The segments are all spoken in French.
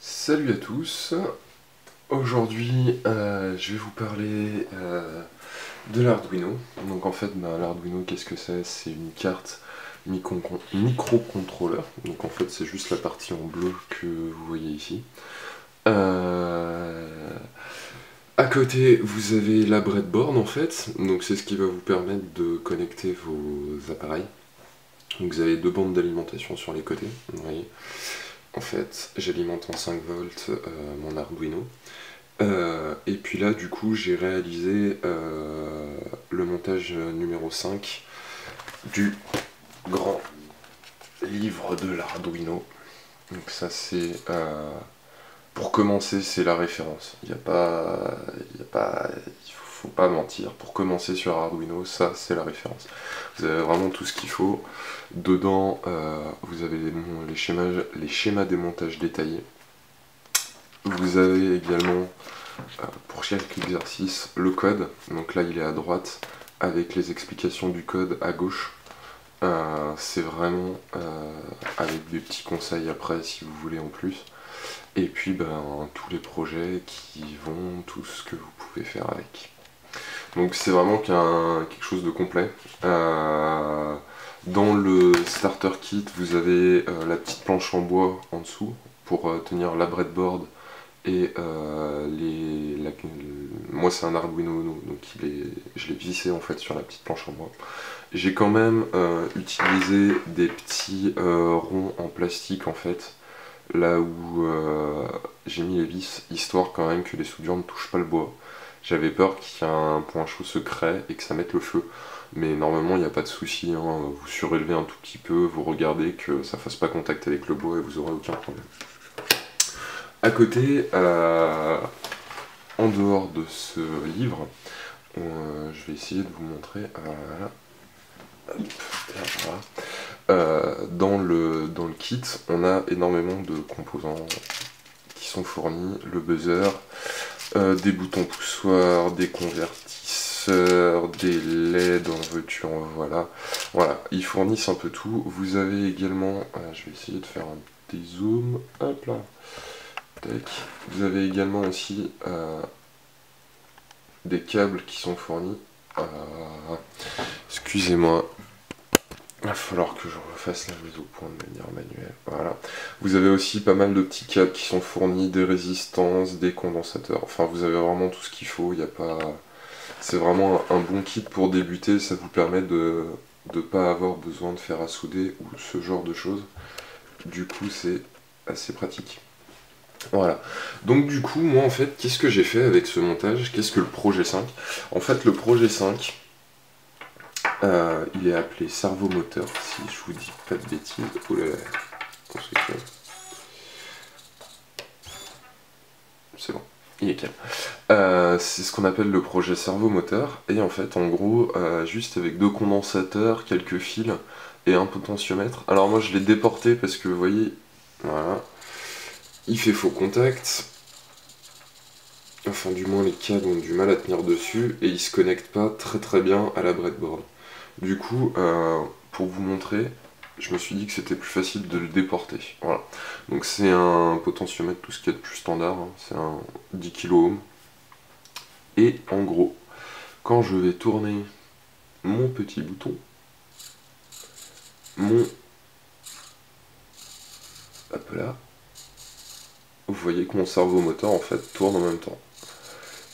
Salut à tous, aujourd'hui je vais vous parler de l'Arduino. Donc en fait l'Arduino qu'est-ce que c'est? C'est une carte microcontrôleur, donc en fait c'est juste la partie en bleu que vous voyez ici. À côté vous avez la breadboard en fait, donc c'est ce qui va vous permettre de connecter vos appareils. Donc vous avez deux bandes d'alimentation sur les côtés, vous voyez. En fait, j'alimente en 5 volts mon Arduino. Et puis là, du coup, j'ai réalisé le montage numéro 5 du grand livre de l'Arduino. Donc ça, c'est... pour commencer, c'est la référence. Il faut pas mentir. Pour commencer sur Arduino, ça, c'est la référence. Vous avez vraiment tout ce qu'il faut. Dedans, vous avez les schémas des montages détaillés. Vous avez également, pour chaque exercice, le code. Donc là, il est à droite, avec les explications du code à gauche. C'est vraiment avec des petits conseils après, si vous voulez en plus. Et puis, tous les projets qui vont, tout ce que vous pouvez faire avec. Donc c'est vraiment quelque chose de complet. Dans le starter kit, vous avez la petite planche en bois en dessous pour tenir la breadboard et moi c'est un Arduino donc je l'ai vissé en fait sur la petite planche en bois. J'ai quand même utilisé des petits ronds en plastique en fait, là où j'ai mis les vis, histoire quand même que les soudures ne touchent pas le bois. J'avais peur qu'il y ait un point chaud secret et que ça mette le feu. Mais normalement, il n'y a pas de souci, hein. Vous surélevez un tout petit peu, vous regardez que ça fasse pas contact avec le bois et vous aurez aucun problème. À côté, en dehors de ce livre, je vais essayer de vous montrer. Voilà. Hop, voilà. Dans le kit, on a énormément de composants qui sont fournis, le buzzer, des boutons poussoirs, des convertisseurs, des LED en veux-tu en voilà. Voilà, ils fournissent un peu tout. Vous avez également, je vais essayer de faire un petit zoom, hop là. Tac. Vous avez également aussi des câbles qui sont fournis. Excusez-moi, il va falloir que je refasse la mise au point de manière manuelle. Voilà. Vous avez aussi pas mal de petits câbles qui sont fournis, des résistances, des condensateurs. Enfin, vous avez vraiment tout ce qu'il faut. Il y a pas... C'est vraiment un bon kit pour débuter. Ça vous permet de ne pas avoir besoin de faire à souder ou ce genre de choses. Du coup, c'est assez pratique. Voilà. Donc du coup, moi en fait, qu'est-ce que j'ai fait avec ce montage? Qu'est-ce que le projet 5? En fait, le projet 5, il est appelé servomoteur, si je vous dis pas de bêtises. Oh là là, construction. C'est bon, il est calme. C'est ce qu'on appelle le projet servomoteur, et en fait, en gros, juste avec deux condensateurs, quelques fils et un potentiomètre. Alors moi, je l'ai déporté parce que, vous voyez, voilà, il fait faux contact. Enfin, du moins, les câbles ont du mal à tenir dessus, et il se connecte pas très bien à la breadboard. Du coup, pour vous montrer, je me suis dit que c'était plus facile de le déporter. Voilà. Donc c'est un potentiomètre, tout ce qu'il y a de plus standard, hein. C'est un 10 kΩ. Et en gros, quand je vais tourner mon petit bouton, hop là, vous voyez que mon servomoteur en fait tourne en même temps.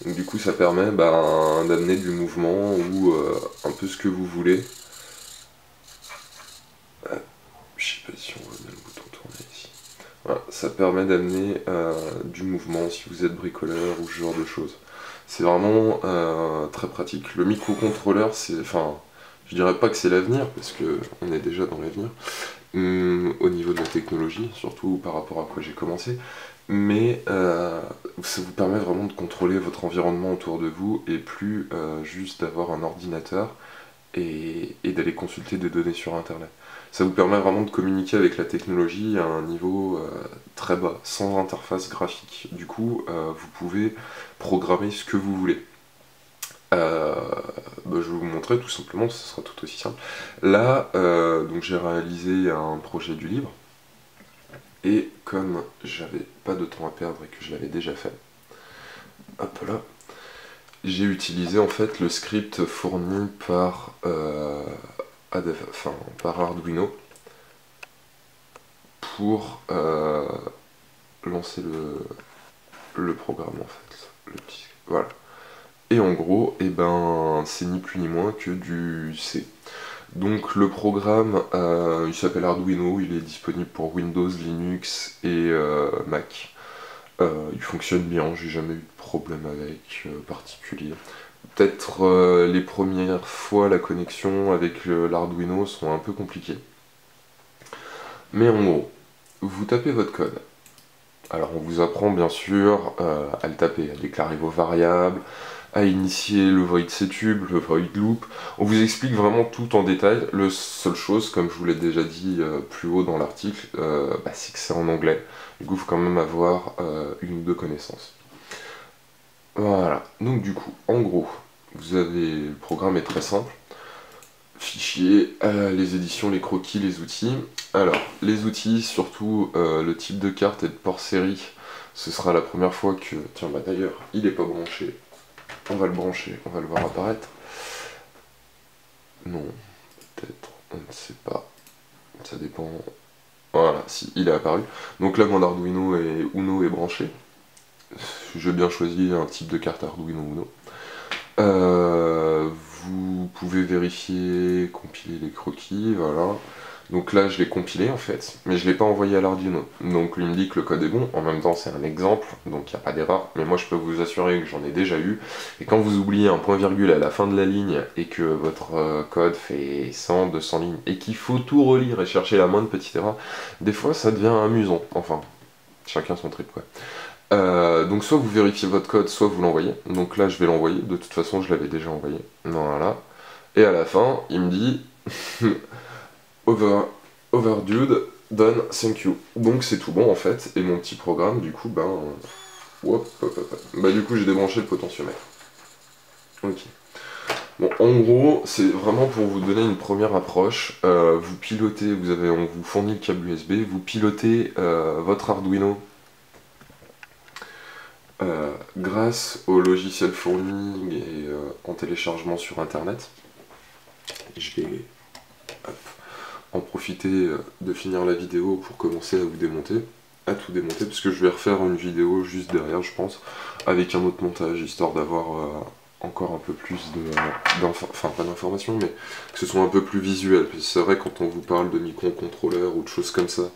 Donc du coup ça permet d'amener du mouvement ou un peu ce que vous voulez. Je sais pas si on voit bien le bouton tourner ici. Voilà, ça permet d'amener du mouvement si vous êtes bricoleur ou ce genre de choses. C'est vraiment très pratique. Le microcontrôleur, c'est, enfin, je dirais pas que c'est l'avenir, parce qu'on est déjà dans l'avenir, au niveau de la technologie, surtout par rapport à quoi j'ai commencé, mais ça vous permet vraiment de contrôler votre environnement autour de vous, et plus juste d'avoir un ordinateur et d'aller consulter des données sur internet. Ça vous permet vraiment de communiquer avec la technologie à un niveau très bas, sans interface graphique. Du coup, vous pouvez programmer ce que vous voulez. Je vais vous montrer tout simplement, ce sera tout aussi simple. Là, donc j'ai réalisé un projet du livre. Et comme j'avais pas de temps à perdre et que je l'avais déjà fait, hop là, j'ai utilisé en fait le script fourni par, par Arduino pour lancer le programme en fait. Voilà. Et en gros, eh ben, c'est ni plus ni moins que du C. Donc le programme, il s'appelle Arduino, il est disponible pour Windows, Linux et Mac. Il fonctionne bien, j'ai jamais eu de problème avec particulier. Peut-être les premières fois la connexion avec l'Arduino sont un peu compliquées. Mais en gros, vous tapez votre code. Alors on vous apprend bien sûr à le taper, à déclarer vos variables, à initier le void setup, le void loop. On vous explique vraiment tout en détail. La seule chose, comme je vous l'ai déjà dit plus haut dans l'article, c'est que c'est en anglais. Du coup, il faut quand même avoir une ou deux connaissances. Voilà, donc du coup, en gros, vous avez, le programme est très simple. Fichier, les éditions, les croquis, les outils. Alors, les outils, surtout le type de carte et de port série, ce sera la première fois que... Tiens, bah d'ailleurs, il n'est pas branché. On va le brancher, on va le voir apparaître. Non, peut-être, on ne sait pas. Ça dépend... Voilà, si, il est apparu. Donc là, mon Arduino et Uno est branché. J'ai bien choisi un type de carte Arduino Uno. Vous pouvez vérifier, compiler les croquis, voilà. Donc là, je l'ai compilé en fait, mais je ne l'ai pas envoyé à l'Arduino. Donc lui me dit que le code est bon, en même temps c'est un exemple, donc il n'y a pas d'erreur, mais moi je peux vous assurer que j'en ai déjà eu. Et quand vous oubliez un point-virgule à la fin de la ligne, et que votre code fait 100, 200 lignes, et qu'il faut tout relire et chercher la moindre petite erreur, des fois ça devient amusant, enfin, chacun son trip quoi. Donc soit vous vérifiez votre code, soit vous l'envoyez. Donc là je vais l'envoyer, de toute façon je l'avais déjà envoyé. Voilà. Et à la fin, il me dit overdude, done, thank you. Donc c'est tout bon en fait, et mon petit programme du coup, du coup j'ai débranché le potentiomètre. Ok. Bon, en gros, c'est vraiment pour vous donner une première approche. Vous pilotez, on vous fournit le câble USB, vous pilotez votre Arduino grâce au logiciel fourni et en téléchargement sur internet. Je vais en profiter de finir la vidéo pour commencer à vous démonter, à tout démonter, parce que je vais refaire une vidéo juste derrière, je pense, avec un autre montage, histoire d'avoir encore un peu plus pas d'informations, mais que ce soit un peu plus visuel. C'est vrai, quand on vous parle de microcontrôleurs ou de choses comme ça,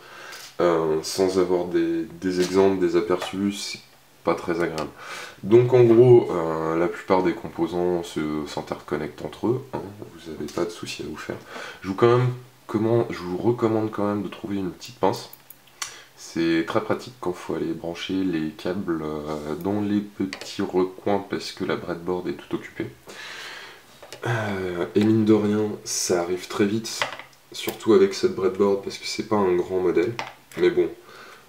sans avoir des exemples, des aperçus, c'est pas très agréable. Donc en gros, la plupart des composants s'interconnectent entre eux, hein, vous n'avez pas de souci à vous faire. Je vous recommande quand même de trouver une petite pince. C'est très pratique quand il faut aller brancher les câbles dans les petits recoins parce que la breadboard est tout occupée. Et mine de rien, ça arrive très vite, surtout avec cette breadboard parce que c'est pas un grand modèle. Mais bon,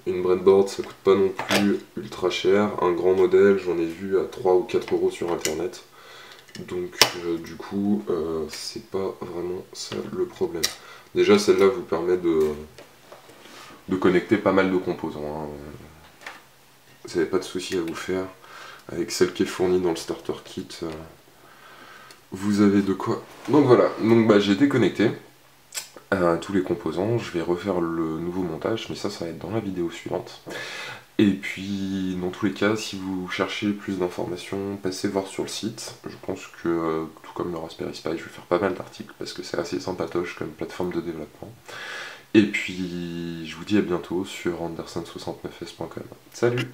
une breadboard ça coûte pas non plus ultra cher. Un grand modèle, j'en ai vu à 3 ou 4 euros sur internet. Donc du coup, c'est pas vraiment ça le problème. Déjà, celle-là vous permet de connecter pas mal de composants. Hein. Vous n'avez pas de souci à vous faire. Avec celle qui est fournie dans le starter kit, vous avez de quoi. Donc voilà, donc j'ai déconnecté tous les composants. Je vais refaire le nouveau montage, mais ça va être dans la vidéo suivante. Et puis, dans tous les cas, si vous cherchez plus d'informations, passez voir sur le site. Je pense que, tout comme le Raspberry Pi, je vais faire pas mal d'articles parce que c'est assez sympatoche comme plateforme de développement. Et puis, je vous dis à bientôt sur anderson69s.com. Salut!